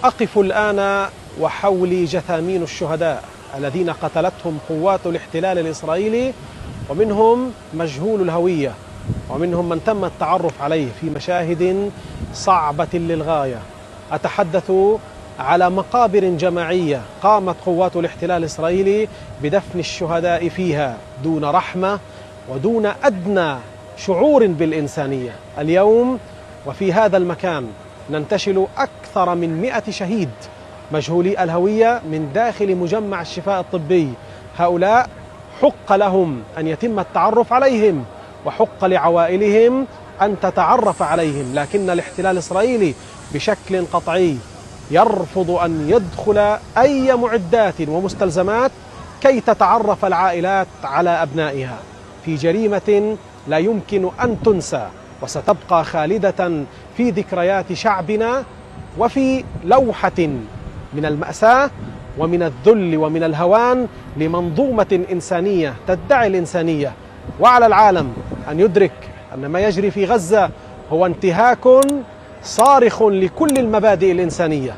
أقف الآن وحولي جثامين الشهداء الذين قتلتهم قوات الاحتلال الإسرائيلي، ومنهم مجهول الهوية، ومنهم من تم التعرف عليه في مشاهد صعبة للغاية. أتحدث على مقابر جماعية قامت قوات الاحتلال الإسرائيلي بدفن الشهداء فيها دون رحمة ودون أدنى شعور بالإنسانية. اليوم وفي هذا المكان ننتشل أكثر من 100 شهيد مجهولي الهوية من داخل مجمع الشفاء الطبي. هؤلاء حق لهم أن يتم التعرف عليهم، وحق لعوائلهم أن تتعرف عليهم، لكن الاحتلال الإسرائيلي بشكل قطعي يرفض أن يدخل أي معدات ومستلزمات كي تتعرف العائلات على أبنائها، في جريمة لا يمكن أن تنسى وستبقى خالدة في ذكريات شعبنا، وفي لوحة من المأساة ومن الذل ومن الهوان لمنظومة إنسانية تدعي الإنسانية. وعلى العالم أن يدرك أن ما يجري في غزة هو انتهاك صارخ لكل المبادئ الإنسانية.